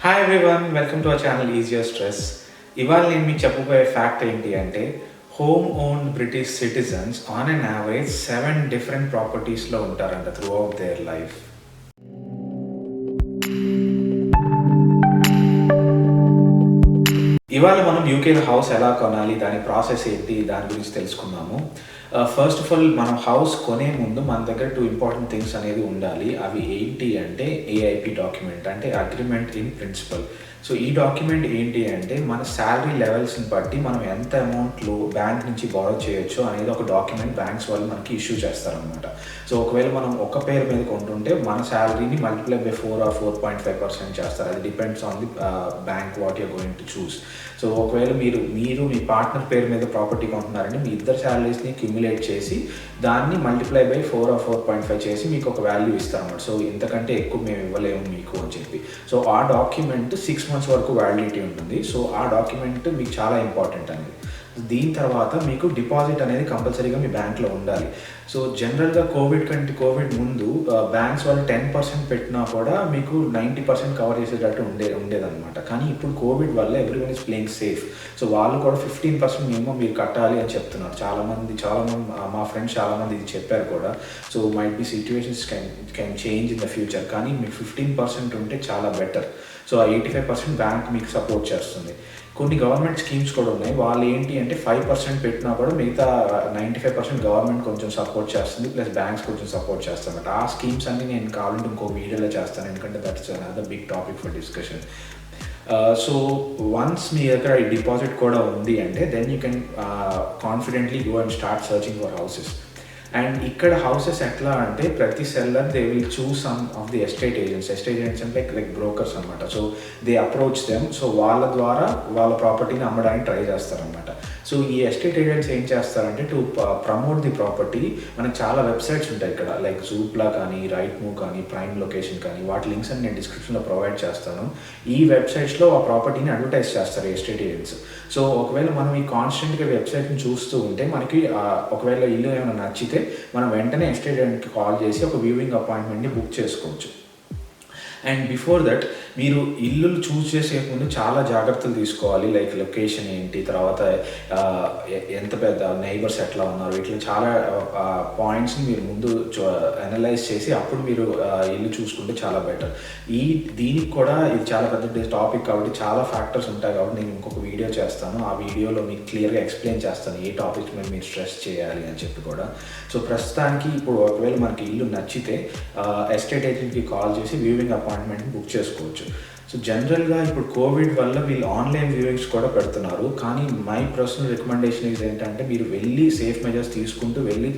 Hi everyone, welcome to our channel easier stress. ఇవాళ నేను మీకు చెప్పబోయే ఫ్యాక్ట్ ఏంటి అంటే, home owned British citizens on an average 7 different ప్రాపర్టీస్లో ఉంటారంట త్రూ అవుట్ దేర్ లైఫ్. ఇవాళ మనం యూకేలో హౌస్ ఎలా కొనాలి, దాని ప్రాసెస్ ఏంటి, దాని గురించి తెలుసుకుందాము. ఫస్ట్ ఆఫ్ ఆల్ మనం హౌస్ కొనే ముందు మన దగ్గర 2 ఇంపార్టెంట్ థింగ్స్ అనేది ఉండాలి. అవి ఏంటి అంటే ఏఐపి డాక్యుమెంట్, అంటే అగ్రిమెంట్ ఇన్ ప్రిన్సిపల్. సో ఈ డాక్యుమెంట్ ఏంటి అంటే మన శాలరీ లెవెల్స్ని బట్టి మనం ఎంత అమౌంట్లో బ్యాంక్ నుంచి బారో చేయొచ్చు అనేది ఒక డాక్యుమెంట్ బ్యాంక్స్ వాళ్ళు మనకి ఇష్యూ చేస్తారనమాట. సో ఒకవేళ మనం ఒక పేరు మీద కొంటుంటే మన శాలరీని మల్టిప్లై బై 4 or 4.5% చేస్తారు. అది depends on the bank what you're going to choose. So ఒకవేళ మీరు మీ పార్ట్నర్ పేరు మీద ప్రాపర్టీ కొంటున్నారంటే మీ ఇద్దరు శాలరీస్ని క్యూములేట్ చేసి దాన్ని మల్టిప్లై బై 4 or 4.5 చేసి మీకు ఒక వాల్యూ ఇస్తారన్నమాట. సో ఇంతకంటే ఎక్కువ మేము ఇవ్వలేము మీకు అని చెప్పి. సో ఆ డాక్యుమెంట్ 6 months వరకు వ్యాలిడిటీ ఉంటుంది. సో ఆ డాక్యుమెంట్ మీకు చాలా ఇంపార్టెంట్ అనేది. దీని తర్వాత మీకు డిపాజిట్ అనేది కంపల్సరీగా మీ బ్యాంక్లో ఉండాలి. సో జనరల్గా కోవిడ్ ముందు బ్యాంక్స్ వాళ్ళు 10% పెట్టినా కూడా మీకు 90% కవర్ చేసేటట్టు ఉండేదన్నమాట. కానీ ఇప్పుడు కోవిడ్ వల్ల everyone is playing safe. So వాళ్ళు కూడా 15% మినిమం మీరు కట్టాలి అని చెప్తున్నారు. చాలామంది మా ఫ్రెండ్స్ చాలామంది ఇది చెప్పారు కూడా. So might be situations can change in the future, కానీ మీకు 15% ఉంటే చాలా బెటర్. సో ఆ 85% బ్యాంక్ మీకు సపోర్ట్ చేస్తుంది. కొన్ని గవర్నమెంట్ స్కీమ్స్ కూడా ఉన్నాయి. వాళ్ళు ఏంటి అంటే 5% పెట్టినా కూడా మిగతా 95% గవర్నమెంట్ కొంచెం సపోర్ట్ చేస్తుంది, ప్లస్ బ్యాంక్స్ కొంచెం సపోర్ట్ చేస్తారన్నమాట. ఆ స్కీమ్స్ అన్ని నేను కావాలంటే ఇంకో వీడియోలో చేస్తాను, ఎందుకంటే that's another big topic for discussion. So once మీ దగ్గర ఈ డిపాజిట్ కూడా ఉంది అంటే then you can confidently go and start searching for houses. And ఇక్కడ హౌసెస్ ఎట్లా అంటే ప్రతి seller they will choose some of the estate agents అంటే లైక్ బ్రోకర్స్ అనమాట. So they approach them. So వాళ్ళ ద్వారా వాళ్ళ ప్రాపర్టీని అమ్మడానికి ట్రై చేస్తారనమాట. సో ఈ ఎస్టేట్ ఏజెంట్స్ ఏం చేస్తారంటే టు ప్రమోట్ ది ప్రాపర్టీ మనకు చాలా వెబ్సైట్స్ ఉంటాయి ఇక్కడ, లైక్ జూప్లా కానీ, రైట్ మూవ్ కానీ, ప్రైమ్ లొకేషన్ కానీ, వాటి లింక్స్ అని నేను డిస్క్రిప్షన్లో ప్రొవైడ్ చేస్తాను. ఈ వెబ్సైట్స్లో ఆ ప్రాపర్టీని అడ్వర్టైజ్ చేస్తారు ఎస్టేట్ ఏజెంట్స్. సో ఒకవేళ మనం ఈ కాన్స్టెంట్గా వెబ్సైట్ని చూస్తూ ఉంటే మనకి ఒకవేళ ఇల్లు ఏమైనా నచ్చితే మనం వెంటనే ఎస్టేట్ ఏజెంట్కి కాల్ చేసి ఒక వ్యూవింగ్ అపాయింట్మెంట్ని బుక్ చేసుకోవచ్చు. అండ్ బిఫోర్ దట్ మీరు ఇల్లు చూస్ చేసే ముందు చాలా జాగ్రత్తలు తీసుకోవాలి. లైక్ లొకేషన్ ఏంటి, తర్వాత ఎంత పెద్ద నైబర్స్ ఎట్లా ఉన్నారు, ఇట్లా చాలా పాయింట్స్ని మీరు ముందు అనలైజ్ చేసి అప్పుడు మీరు ఇల్లు చూసుకుంటే చాలా బెటర్. దీనికి కూడా ఇది చాలా పెద్ద టాపిక్ కాబట్టి చాలా ఫ్యాక్టర్స్ ఉంటాయి కాబట్టి నేను ఇంకొక వీడియో చేస్తాను. ఆ వీడియోలో మీకు క్లియర్గా ఎక్స్ప్లెయిన్ చేస్తాను ఏ టాపిక్స్ మీద మీరు స్ట్రెస్ చేయాలి అని చెప్పి కూడా. సో ప్రస్తుతానికి ఇప్పుడు ఒకవేళ మనకి ఇల్లు నచ్చితే ఎస్టేట్ ఏజెంట్కి కాల్ చేసి వ్యూవింగ్ అపాయింట్మెంట్ బుక్ చేసుకోవచ్చు. సో జనరల్గా ఇప్పుడు కోవిడ్ వల్ల వీళ్ళు ఆన్లైన్ వ్యూవింగ్స్ కూడా పెడుతున్నారు. కానీ మై పర్సనల్ రికమెండేషన్ ఇది ఏంటంటే మీరు వెళ్ళి సేఫ్ మెజర్స్ తీసుకుంటూ వెళ్ళి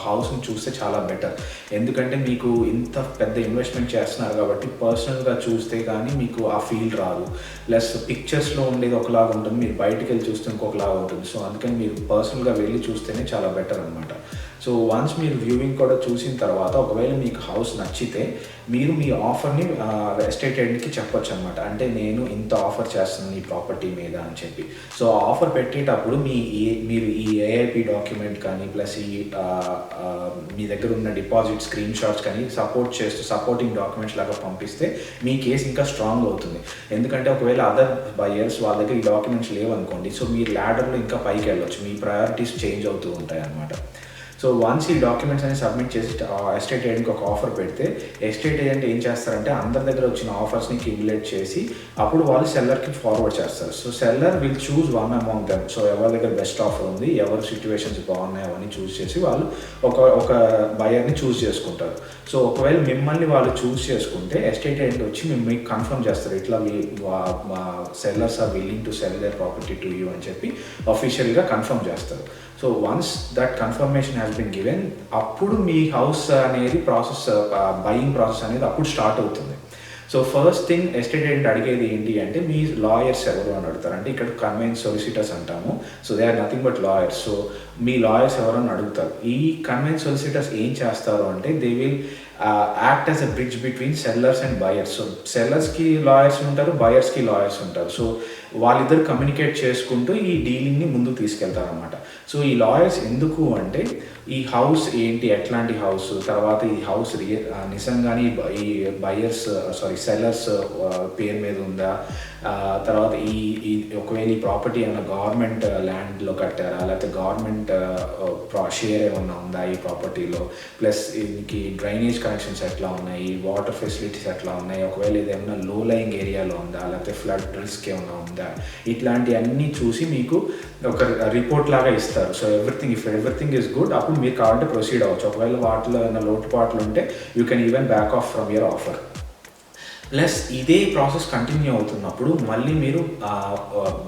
హౌస్ని చూస్తే చాలా బెటర్. ఎందుకంటే మీకు ఇంత పెద్ద ఇన్వెస్ట్మెంట్ చేస్తున్నారు కాబట్టి పర్సనల్గా చూస్తే కానీ మీకు ఆ ఫీల్ రాదు. ప్లస్ పిక్చర్స్లో ఉండేది ఒకలాగా ఉంటుంది, మీరు బయటికి వెళ్ళి చూస్తే ఇంకొకలాగా ఉంటుంది. సో అందుకని మీరు పర్సనల్గా వెళ్ళి చూస్తేనే చాలా బెటర్ అనమాట. సో వన్స్ మీరు వ్యూవింగ్ కూడా చూసిన తర్వాత ఒకవేళ మీకు హౌస్ నచ్చితే మీరు మీ ఆఫర్ని ఎస్టేట్ ఏజెంట్కి చెప్పొచ్చు అనమాట. అంటే నేను ఇంత ఆఫర్ చేస్తున్నాను ఈ ప్రాపర్టీ మీద అని చెప్పి. సో ఆఫర్ పెట్టేటప్పుడు మీరు ఈ ఏఐపి డాక్యుమెంట్ కానీ ప్లస్ మీ దగ్గర ఉన్న డిపాజిట్ స్క్రీన్ షాట్స్ కానీ సపోర్టింగ్ డాక్యుమెంట్స్ లాగా పంపిస్తే మీ కేసు ఇంకా స్ట్రాంగ్ అవుతుంది. ఎందుకంటే ఒకవేళ అదర్ బయర్స్ వాళ్ళ దగ్గర ఈ డాక్యుమెంట్స్ లేవనుకోండి, సో మీరు ల్యాడర్లో ఇంకా పైకి వెళ్ళొచ్చు, మీ ప్రయారిటీస్ చేంజ్ అవుతూ ఉంటాయి అన్నమాట. సో వన్స్ ఈ డాక్యుమెంట్స్ అనేది సబ్మిట్ చేసి ఎస్టేట్ ఏజెంట్కి ఒక ఆఫర్ పెడితే ఎస్టేట్ ఏజెంట్ ఏం చేస్తారంటే అందరి దగ్గర వచ్చిన ఆఫర్స్ని క్యూములేట్ చేసి అప్పుడు వాళ్ళు సెల్లర్కి ఫార్వర్డ్ చేస్తారు. So seller will choose one among them. So ఎవరి దగ్గర బెస్ట్ ఆఫర్ ఉంది, ఎవరి సిచ్యువేషన్స్ బాగున్నాయి అవన్నీ చూస్ చేసి వాళ్ళు ఒక బయర్ని చూస్ చేసుకుంటారు. సో ఒకవేళ మిమ్మల్ని వాళ్ళు చూస్ చేసుకుంటే ఎస్టేట్ ఏజెంట్ వచ్చి మీకు కన్ఫర్మ్ చేస్తారు, ఇట్లా sellers are willing to sell their property to you అని చెప్పి అఫీషియల్గా కన్ఫర్మ్ చేస్తారు. So once that confirmation has been given అప్పుడు మీ హౌస్ అనేది బయింగ్ ప్రాసెస్ అనేది అప్పుడు స్టార్ట్ అవుతుంది. So first thing estate agent అడిగేది ఏంటి అంటే మీ లాయర్స్ ఎవరు అని అడుగుతారు. అంటే ఇక్కడ కన్వెన్స్ సొలిసిటర్స్ అంటాము. So they are nothing but lawyers. So మీ లాయర్స్ ఎవరు అని అడుగుతారు. ఈ కన్వెన్స్ సొలిసిటర్స్ ఏం చేస్తారు అంటే they will act as a bridge between sellers and buyers. So సెల్లర్స్కి లాయర్స్ ఉంటారు, బయర్స్కి లాయర్స్ ఉంటారు. సో వాళ్ళిద్దరు కమ్యూనికేట్ చేసుకుంటూ ఈ డీలింగ్ని ముందుకు తీసుకెళ్తారనమాట. సో ఈ లాయర్స్ ఎందుకు అంటే ఈ హౌస్ ఏంటి, ఎట్లాంటి హౌస్, తర్వాత ఈ హౌస్ నిజంగానే ఈ బయర్స్ సెల్లర్స్ పేరు మీద ఉందా, తర్వాత ఈ ఒకవేళ ఈ ప్రాపర్టీ ఏమైనా గవర్నమెంట్ ల్యాండ్లో కట్టారా, లేకపోతే గవర్నమెంట్ షేర్ ఏమన్నా ఉందా ఈ ప్రాపర్టీలో, ప్లస్ దీనికి డ్రైనేజ్ కనెక్షన్స్ ఎట్లా ఉన్నాయి, వాటర్ ఫెసిలిటీస్ ఎట్లా ఉన్నాయి, ఒకవేళ ఇది ఏమైనా లో లయింగ్ ఏరియాలో ఉందా, లేకపోతే ఫ్లడ్ రిస్క్ ఏమైనా ఉందా, ఇట్లాంటివన్నీ చూసి మీకు ఒక రిపోర్ట్ లాగా ఇస్తారు. సో ఎవ్రీథింగ్ ఈజ్ గుడ్, అప్పుడు మీరు కావాలంటే ప్రొసీడ్ అవ్వచ్చు. ఒకవేళ వాటిలో ఏమైనా లోటుపాట్లు ఉంటే you can even back of from your offer. Plus ఇదే ప్రాసెస్ కంటిన్యూ అవుతున్నప్పుడు మళ్ళీ మీరు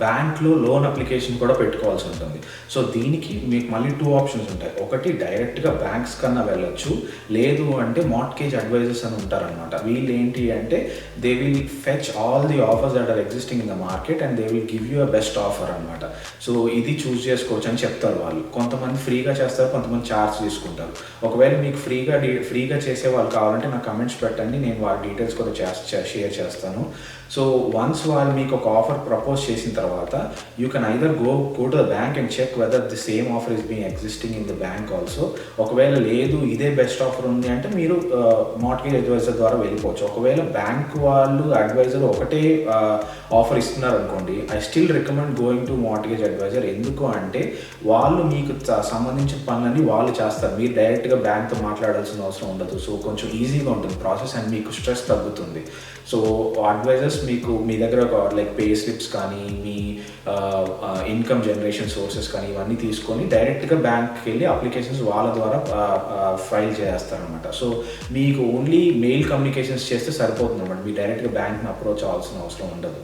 బ్యాంక్లో లోన్ అప్లికేషన్ కూడా పెట్టుకోవాల్సి ఉంటుంది. సో దీనికి మీకు మళ్ళీ 2 ఆప్షన్స్ ఉంటాయి. ఒకటి డైరెక్ట్గా బ్యాంక్స్ కన్నా వెళ్ళొచ్చు, లేదు అంటే మార్ట్గేజ్ అడ్వైజర్స్ అని ఉంటారనమాట. వీళ్ళు ఏంటి అంటే they will fetch all the offers that are existing in the market and they will give you a best offer అనమాట. సో ఇది చూస్ చేసుకోవచ్చు అని చెప్తారు వాళ్ళు. కొంతమంది ఫ్రీగా చేస్తారు, కొంతమంది ఛార్జ్ తీసుకుంటారు. ఒకవేళ మీకు ఫ్రీగా చేసే వాళ్ళు కావాలంటే నాకు కమెంట్స్ పెట్టండి, నేను వాళ్ళ డీటెయిల్స్ కూడా షేర్ చేస్తాను. సో వన్స్ వాళ్ళు మీకు ఒక ఆఫర్ ప్రపోజ్ చేసిన తర్వాత you can either go to the bank and check whether the same offer is being existing in the bank also. ఒకవేళ లేదు ఇదే బెస్ట్ ఆఫర్ ఉంది అంటే మీరు మార్ట్గేజ్ అడ్వైజర్ ద్వారా వెళ్ళిపోవచ్చు. ఒకవేళ బ్యాంక్ వాళ్ళు అడ్వైజర్ ఒకటే ఆఫర్ ఇస్తున్నారు అనుకోండి, I still recommend going to mortgage adviser. ఎందుకు అంటే వాళ్ళు మీకు సంబంధించిన పనులన్నీ వాళ్ళు చేస్తారు, మీరు డైరెక్ట్గా బ్యాంక్తో మాట్లాడాల్సిన అవసరం ఉండదు. సో కొంచెం ఈజీగా ఉంటుంది ప్రాసెస్ అండ్ మీకు స్ట్రెస్ తగ్గుతుంది. సో అడ్వైజర్స్ మీకు మీ దగ్గర లైక్ పే స్లిప్స్ కానీ మీ ఇన్కమ్ జనరేషన్ సోర్సెస్ కానీ ఇవన్నీ తీసుకొని డైరెక్ట్గా బ్యాంక్కి వెళ్ళి అప్లికేషన్స్ వాళ్ళ ద్వారా ఫైల్ చేస్తారనమాట. సో మీకు ఓన్లీ మెయిల్ కమ్యూనికేషన్స్ చేస్తే సరిపోతుంది అనమాట, మీరు డైరెక్ట్గా బ్యాంక్ని అప్రోచ్ అవ్వాల్సిన అవసరం ఉండదు.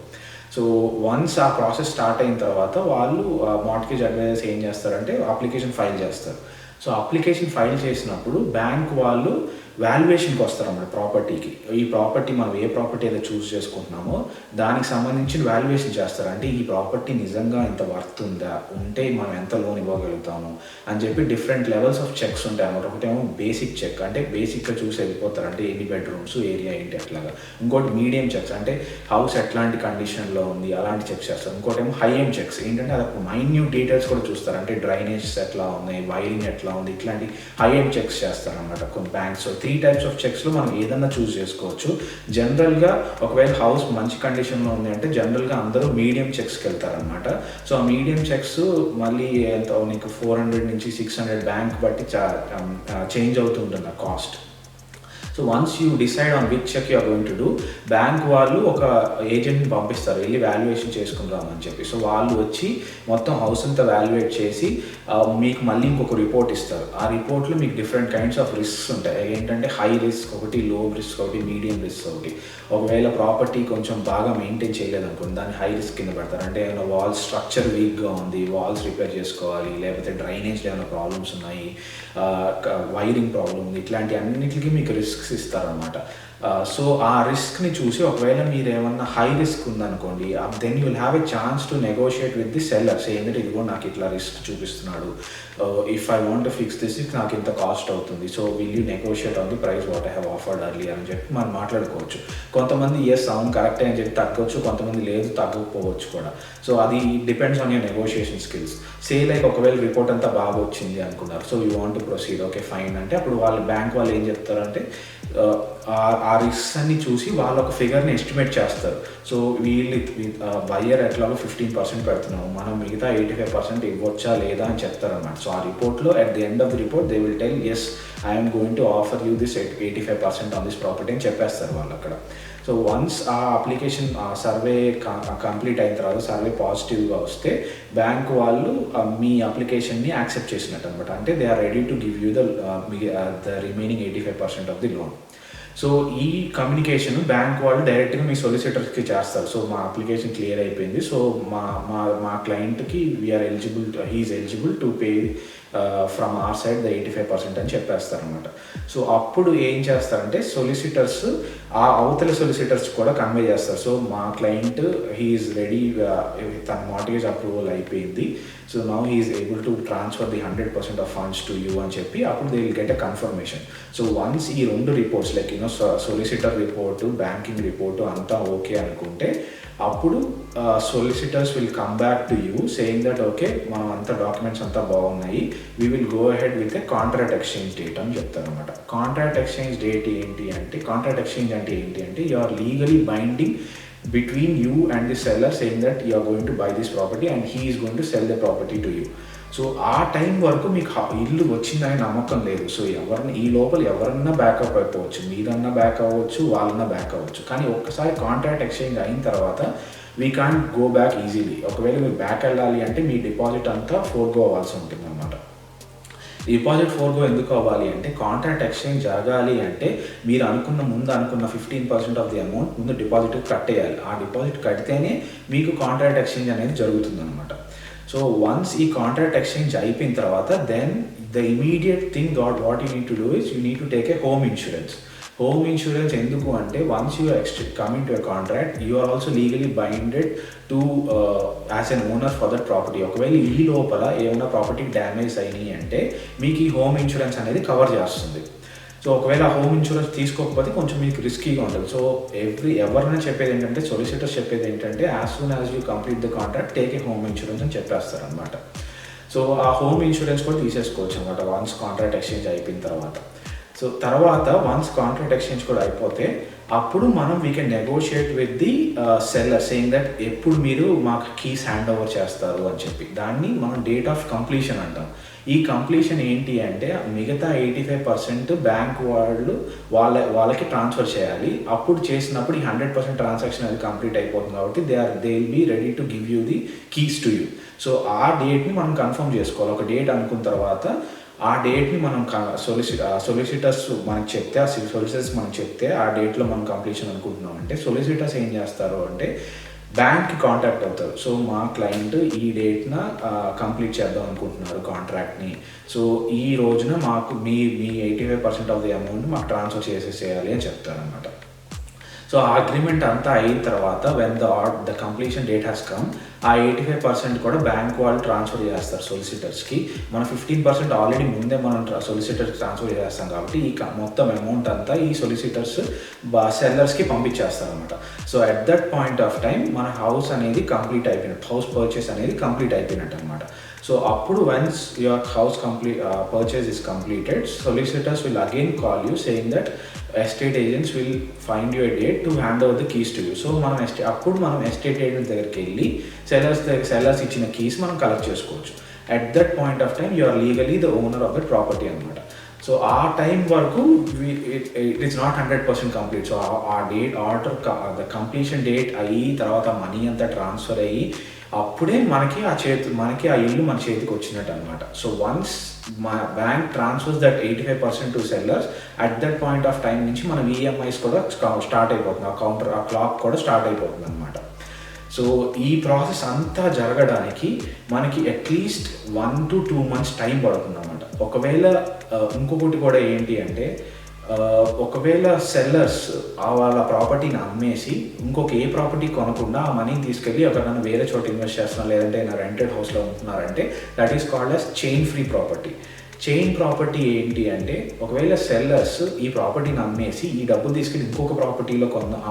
సో వన్స్ ఆ ప్రాసెస్ స్టార్ట్ అయిన తర్వాత వాళ్ళు మార్ట్గేజ్ అడ్వైజర్స్ ఏం చేస్తారంటే అప్లికేషన్ ఫైల్ చేస్తారు. సో అప్లికేషన్ ఫైల్ చేసినప్పుడు బ్యాంక్ వాళ్ళు వాల్యుయేషన్కి వస్తారన్నమాట ప్రాపర్టీకి. ఈ ప్రాపర్టీ మనం ఏ ప్రాపర్టీ అయితే చూస్ చేసుకుంటున్నామో దానికి సంబంధించిన వాల్యుయేషన్ చేస్తారు. అంటే ఈ ప్రాపర్టీ నిజంగా ఇంత వర్త్ ఉందా, ఉంటే మనం ఎంత లోన్ ఇవ్వగలుగుతాము అని చెప్పి డిఫరెంట్ లెవెల్స్ ఆఫ్ చెక్స్ ఉంటాయి అన్నమాట. ఒకటేమో బేసిక్ చెక్, అంటే బేసిక్గా చూసి వెళ్ళిపోతారు, అంటే ఎన్ని బెడ్రూమ్స్, ఏరియా ఏంటి అట్లాగా. ఇంకోటి మీడియం చెక్స్, అంటే హౌస్ ఎట్లాంటి కండిషన్లో ఉంది అలాంటి చెక్స్ చేస్తారు. ఇంకోటేమో హై ఎండ్ చెక్స్, ఏంటంటే అది మైన్యూట్ డీటెయిల్స్ కూడా చూస్తారు, అంటే డ్రైనేజెస్ ఎట్లా ఉన్నాయి, వైరింగ్ ఎట్లా ఉంది, ఇట్లాంటి హై ఎండ్ చెక్స్ చేస్తారనమాట కొన్ని బ్యాంక్స్. 3 టైప్స్ ఆఫ్ చెక్స్లో మనం ఏదన్నా చూస్ చేసుకోవచ్చు. జనరల్గా ఒకవేళ హౌస్ మంచి కండిషన్లో ఉంది అంటే జనరల్గా అందరూ మీడియం చెక్స్కి వెళ్తారనమాట. సో ఆ మీడియం చెక్స్ మళ్ళీ ఎంత నీకు 400 నుంచి 600 బ్యాంక్ బట్టి చేంజ్ అవుతుంటుంది ఆ cost. So once you decide on which check you are going to do, bank వాళ్ళు ఒక ఏజెంట్ని పంపిస్తారు, వెళ్ళి వాల్యుయేషన్ చేసుకుందామని చెప్పి. సో వాళ్ళు వచ్చి మొత్తం హౌస్ అంతా వాల్యుయేట్ చేసి మీకు మళ్ళీ ఇంకొక రిపోర్ట్ ఇస్తారు. ఆ రిపోర్ట్లో మీకు డిఫరెంట్ కైండ్స్ ఆఫ్ రిస్క్స్ ఉంటాయి. ఏంటంటే హై రిస్క్ ఒకటి, లో రిస్క్ ఒకటి, మీడియం రిస్క్ ఒకటి. ఒకవేళ ప్రాపర్టీ కొంచెం బాగా మెయింటైన్ చేయలేదు అనుకోండి, దాన్ని హై రిస్క్ కింద పెడతారు. అంటే ఏమైనా వాల్స్ స్ట్రక్చర్ వీక్గా ఉంది, వాల్స్ రిపేర్ చేసుకోవాలి, లేకపోతే డ్రైనేజ్లో ఏమైనా ప్రాబ్లమ్స్ ఉన్నాయి, వైరింగ్ ప్రాబ్లమ్ ఉంది, ఇట్లాంటి అన్నిటికీ మీకు రిస్క్స్ ఇస్తారనమాట. సో ఆ రిస్క్ని చూసి ఒకవేళ మీరు ఏమన్నా హై రిస్క్ ఉందనుకోండి, then you will have a chance to negotiate with the sellers. ఏంటంటే ఇదిగో నాకు ఇట్లా రిస్క్ చూపిస్తున్నాడు, if I want to fix this నాకు ఇంత కాస్ట్ అవుతుంది, so will you negotiate on the price what I have offered earlier అని చెప్పి మనం మాట్లాడుకోవచ్చు. కొంతమంది ఎస్ అవును కరెక్టే అని చెప్పి తగ్గొచ్చు, కొంతమంది లేదు తగ్గకపోవచ్చు కూడా. సో అది depends on your negotiation skills. Like ఒకవేళ రిపోర్ట్ అంతా బాగా వచ్చింది అనుకున్నారు, so you want to proceed, okay fine అంటే అప్పుడు వాళ్ళు బ్యాంక్ వాళ్ళు ఏం చెప్తారంటే ఆ రిస్క్ అన్ని చూసి వాళ్ళు ఒక ఫిగర్ని ఎస్టిమేట్ చేస్తారు. సో వీళ్ళు బయ్యర్ ఎట్లాగో 15% పెడుతున్నాము, మనం మిగతా 85% ఇవ్వచ్చా లేదా అని చెప్తారన్నమాట. సో ఆ రిపోర్ట్లో at the end of the report they will tell us I'm going to offer you this 85% on this property అని చెప్పేస్తారు వాళ్ళు అక్కడ. సో వన్స్ ఆ అప్లికేషన్ సర్వే కంప్లీట్ అయిన తర్వాత సర్వే పాజిటివ్గా వస్తే బ్యాంక్ వాళ్ళు మీ అప్లికేషన్ని యాక్సెప్ట్ చేసినట్టు అనమాట. అంటే they are ready to give you the remaining 85% of the loan. So ఈ కమ్యూనికేషన్ బ్యాంక్ వాళ్ళు డైరెక్ట్గా మీ సొలిసిటర్స్కి చేస్తారు. సో మా అప్లికేషన్ క్లియర్ అయిపోయింది, సో మా క్లయింట్కి he's eligible to pay from our side the 85% అని చెప్పేస్తారనమాట. సో అప్పుడు ఏం చేస్తారంటే సొలిసిటర్స్ ఆ అవతల సొలిసిటర్స్ కూడా కన్వే చేస్తారు. సో మా క్లయింట్ హీఈస్ రెడీ, తన మార్గేజ్ అప్రూవల్ అయిపోయింది, so now he's able to transfer the 100% of funds to you అని చెప్పి అప్పుడు they will get a confirmation. So once ఈ 2 reports like solicitor report, banking report అంతా okay అనుకుంటే అప్పుడు solicitors will come back to you saying that okay మనం అంతా documents అంతా బాగున్నాయి, we will go ahead with a contract exchange date అని చెప్తారనమాట. కాంట్రాక్ట్ ఎక్స్చేంజ్ డేట్ ఏంటి అంటే, కాంట్రాక్ట్ ఎక్స్చేంజ్ అంటే ఏంటి అంటే you are legally binding between you and the seller saying that you are going to buy this property and he is going to sell the property to you. So ఆ time వరకు మీకు ఇల్లు వచ్చిందని నమ్మకం లేదు. సో ఈ లోపల ఎవరన్నా బ్యాకప్ అయిపోవచ్చు, మీరన్నా బ్యాక్ అవ్వచ్చు, వాళ్ళన్నా బ్యాక్ అవ్వచ్చు. కానీ ఒక్కసారి కాంట్రాక్ట్ ఎక్స్చేంజ్ అయిన తర్వాత we can't go back easily. ఒకవేళ మీరు బ్యాక్ వెళ్ళాలి అంటే మీ డిపాజిట్ అంతా ఫోర్గో అవ్వాల్సి ఉంటుంది అనమాట. డిపాజిట్ ఫోర్గో ఎందుకు అవ్వాలి అంటే కాంట్రాక్ట్ ఎక్స్చేంజ్ జరగాలి అంటే మీరు ముందు అనుకున్న 15% ఆఫ్ ది అమౌంట్ ముందు డిపాజిట్ కట్టేయాలి. ఆ డిపాజిట్ కడితేనే మీకు కాంట్రాక్ట్ ఎక్స్చేంజ్ అనేది జరుగుతుంది అనమాట. సో వన్స్ ఈ కాంట్రాక్ట్ ఎక్స్చేంజ్ అయిపోయిన తర్వాత then the immediate thing what you need to do is you need to take a home insurance. Home insurance ఎందుకు అంటే once you coming to a contract you are also legally binded to as an owner for that property. ఒకవేళ ఈ లోపల ఏమైనా property damage అయినాయి అంటే మీకు ఈ హోమ్ ఇన్సూరెన్స్ అనేది కవర్ చేస్తుంది. సో ఒకవేళ ఆ హోమ్ ఇన్సూరెన్స్ తీసుకోకపోతే కొంచెం మీకు రిస్కీగా ఉంటుంది. సో ఎవరైనా చెప్పేది ఏంటంటే సొలిసిటర్స్ చెప్పేది ఏంటంటే as soon as you complete the contract take a home insurance అని చెప్పేస్తారు అనమాట. సో ఆ హోమ్ ఇన్సూరెన్స్ కూడా తీసేసుకోవచ్చు అనమాట వన్స్ కాంట్రాక్ట్ ఎక్స్చేంజ్ అయిపోయిన తర్వాత. సో తర్వాత వన్స్ కాంట్రాక్ట్ ఎక్స్చేంజ్ కూడా అయిపోతే అప్పుడు మనం we can negotiate with the seller saying that ఎప్పుడు మీరు మాకు కీస్ హ్యాండ్ ఓవర్ చేస్తారు అని చెప్పి. దాన్ని మనం డేట్ ఆఫ్ కంప్లీషన్ అంటాం. ఈ కంప్లీషన్ ఏంటి అంటే మిగతా 85% బ్యాంక్ వాళ్ళకి ట్రాన్స్ఫర్ చేయాలి. అప్పుడు చేసినప్పుడు ఈ 100% ట్రాన్సాక్షన్ అది కంప్లీట్ అయిపోతుంది కాబట్టి they will be ready to give you the keys to you. So ఆ డేట్ని మనం కన్ఫర్మ్ చేసుకోవాలి. ఒక డేట్ అనుకున్న తర్వాత ఆ డేట్ని మనం సొలిసిటర్స్ మనకు చెప్తే ఆ డేట్లో మనం కంప్లీషన్ అనుకుంటున్నాం అంటే సొలిసిటర్స్ ఏం చేస్తారు అంటే బ్యాంక్కి కాంటాక్ట్ అవుతారు. సో మా క్లయింట్ ఈ డేట్న కంప్లీట్ చేద్దాం అనుకుంటున్నారు కాంట్రాక్ట్ని, సో ఈ రోజున మాకు మీ 85% ఆఫ్ ది అమౌంట్ మాకు ట్రాన్స్ఫర్ చేసేసేయాలి అని చెప్తారనమాట. సో ఆ అగ్రిమెంట్ అంతా అయిన తర్వాత when the completion date has come ఆ 85% కూడా బ్యాంక్ వాళ్ళు ట్రాన్స్ఫర్ చేస్తారు సొలిసిటర్స్కి. మన 15% ఆల్రెడీ ముందే మనం సొలిసిటర్స్కి ట్రాన్స్ఫర్ చేస్తాం కాబట్టి ఈ మొత్తం అమౌంట్ అంతా ఈ సొలిసిటర్స్ సెల్లర్స్కి పంపించేస్తారనమాట. So at that point of time మన హౌస్ అనేది కంప్లీట్ అయిపోయినట్టు, హౌస్ పర్చేస్ అనేది కంప్లీట్ అయిపోయినట్టు అనమాట. సో అప్పుడు once your house purchase is completed solicitors will again call you saying that estate agents will find you a date to hand over the keys to you. So అప్పుడు మనం estate agents దగ్గరికి వెళ్ళి sellers ఇచ్చిన keys మనం collect చేసుకోవచ్చు. At that point of time you are legally the owner of the property అనమాట. So ఆ time వరకు it is not 100% complete. So ఆ డేట్ ద కంప్లీషన్ డేట్ అయ్యి తర్వాత మనీ అంతా ట్రాన్స్ఫర్ అయ్యి అప్పుడే మనకి ఆ ఇల్లు మన చేతికి వచ్చినట్టు అనమాట. సో వన్స్ మా bank transfers that 85% to sellers at that point of time నుంచి మన ఈఎంఐస్ కూడా స్టార్ట్ అయిపోతుంది, ఆ క్లాక్ కూడా స్టార్ట్ అయిపోతుంది అనమాట. సో ఈ ప్రాసెస్ అంతా జరగడానికి మనకి అట్లీస్ట్ 1 to 2 months టైం పడుతుంది అనమాట. ఒకవేళ ఇంకొకటి కూడా ఏంటి అంటే ఒకవేళ సెల్లర్స్ వాళ్ళ ప్రాపర్టీని అమ్మేసి ఇంకొక ఏ ప్రాపర్టీ కొనకుండా ఆ మనీని తీసుకెళ్ళి ఎక్కడైనా వేరే చోట ఇన్వెస్ట్ చేస్తున్నారు లేదంటే నా రెంటెడ్ హౌస్లో ఉంటున్నారంటే that is called as chain free property. Chain property ఏంటి అంటే ఒకవేళ సెల్లర్స్ ఈ ప్రాపర్టీని అమ్మేసి ఈ డబ్బులు తీసుకెళ్ళి ఇంకొక ప్రాపర్టీలో కొందాం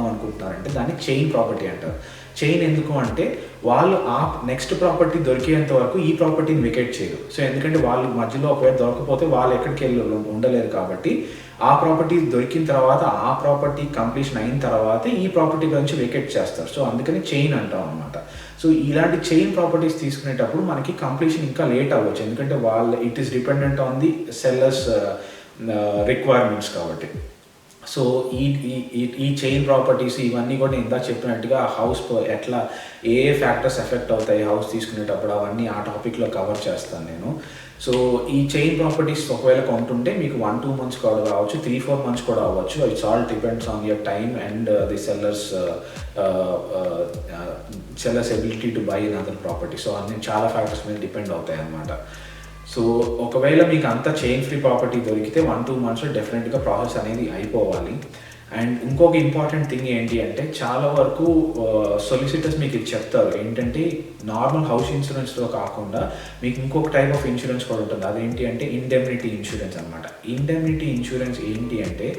అనుకుంటున్నారంటే దాన్ని చైన్ ప్రాపర్టీ అంటారు. చైన్ ఎందుకు అంటే వాళ్ళు ఆ నెక్స్ట్ ప్రాపర్టీ దొరికేంత వరకు ఈ ప్రాపర్టీని వెకేట్ చేయరు. సో ఎందుకంటే వాళ్ళు మధ్యలో ఒకవేళ దొరకపోతే వాళ్ళు ఎక్కడికి వెళ్ళి ఉండలేరు కాబట్టి ఆ ప్రాపర్టీ దొరికిన తర్వాత ఆ ప్రాపర్టీ కంప్లీషన్ అయిన తర్వాత ఈ ప్రాపర్టీ గురించి వెకేట్ చేస్తారు. సో అందుకని చైన్ అంటాం అనమాట. సో ఇలాంటి చైన్ ప్రాపర్టీస్ తీసుకునేటప్పుడు మనకి కంప్లీషన్ ఇంకా లేట్ అవ్వచ్చు ఎందుకంటే it is dependent on the sellers requirements కాబట్టి. సో ఈ చైన్ ప్రాపర్టీస్ ఇవన్నీ కూడా ఇందాక చెప్పినట్టుగా హౌస్ ఎట్లా ఏ ఫ్యాక్టర్స్ ఎఫెక్ట్ అవుతాయి హౌస్ తీసుకునేటప్పుడు అవన్నీ ఆ టాపిక్లో కవర్ చేస్తాను నేను. సో ఈ చైన్ ప్రాపర్టీస్ ఒకవేళ కొంటుంటే మీకు 1-2 months కూడా రావచ్చు, 3-4 months కూడా అవ్వచ్చు. It's all depends on your time and the sellers ability to buy in other property. So అన్ని చాలా ఫ్యాక్టర్స్ మీద డిపెండ్ అవుతాయి అన్నమాట. సో ఒకవేళ మీకు అంత చైన్ ఫ్రీ ప్రాపర్టీ దొరికితే 1-2 మంత్స్లో డెఫినెట్గా ప్రాసెస్ అనేది అయిపోవాలి. అండ్ ఇంకొక ఇంపార్టెంట్ థింగ్ ఏంటి అంటే చాలా వరకు సొలిసిటర్స్ మీకు ఇది చెప్తారు ఏంటంటే నార్మల్ హౌస్ ఇన్సూరెన్స్లో కాకుండా మీకు ఇంకొక టైప్ ఆఫ్ ఇన్సూరెన్స్ కూడా ఉంటుంది. అదేంటి అంటే ఇండెమ్నిటీ ఇన్సూరెన్స్ అనమాట. ఇండెమ్నిటీ ఇన్సూరెన్స్ ఏంటి అంటే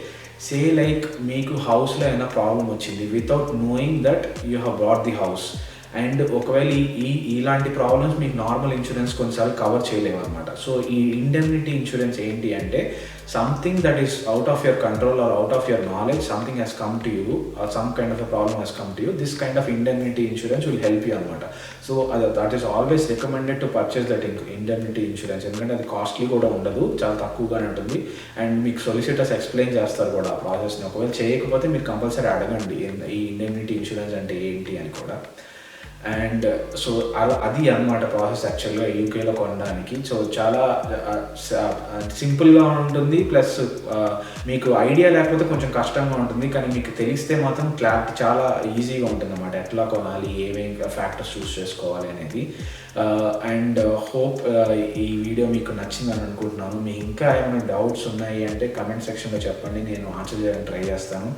సే లైక్ మీకు హౌస్లో ఏమైనా ప్రాబ్లం వచ్చింది without knowing that you have brought the house, and ఒకవేళ ఇలాంటి ప్రాబ్లమ్స్ మీకు నార్మల్ ఇన్సూరెన్స్ కొన్నిసార్లు కవర్ చేయలేము అనమాట. సో ఈ ఇండెమ్నిటీ ఇన్సూరెన్స్ ఏంటి అంటే something that is out of your control or out of your knowledge, something has come to you or some kind of a problem has come to you, this kind of indemnity insurance will help you అనమాట. So that is always recommended to purchase that indemnity insurance, ఎందుకంటే అది costly కూడా ఉండదు, చాలా తక్కువగానే ఉంటుంది. And మీకు సొలిసిటర్స్ explain చేస్తారు కూడా ఆ ప్రాసెస్ని. ఒకవేళ చేయకపోతే మీరు కంపల్సరీ అడగండి ఈ ఇండెమ్నిటీ ఇన్సూరెన్స్ అంటే ఏంటి అని కూడా. అండ్ సో అది అన్నమాట ప్రాసెస్ యాక్చువల్గా యూకేలో కొనడానికి. సో చాలా సింపుల్గా ఉంటుంది, ప్లస్ మీకు ఐడియా లేకపోతే కొంచెం కష్టంగా ఉంటుంది, కానీ మీకు తెలిస్తే మాత్రం క్లారిటీ చాలా ఈజీగా ఉంటుంది అన్నమాట, ఎట్లా కొనాలి, ఏమేమి ఫ్యాక్టర్స్ చూస్ చేసుకోవాలి అనేది. అండ్ హోప్ ఈ వీడియో మీకు నచ్చిందని అనుకుంటున్నాను. మీకు ఇంకా ఏమైనా డౌట్స్ ఉన్నాయి అంటే కమెంట్ సెక్షన్లో చెప్పండి, నేను ఆన్సర్ చేయడానికి ట్రై చేస్తాను.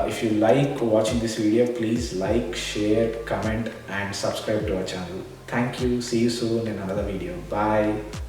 If you like watching this video, please like, share, comment and subscribe to our channel. Thank you. See you soon in another video. Bye.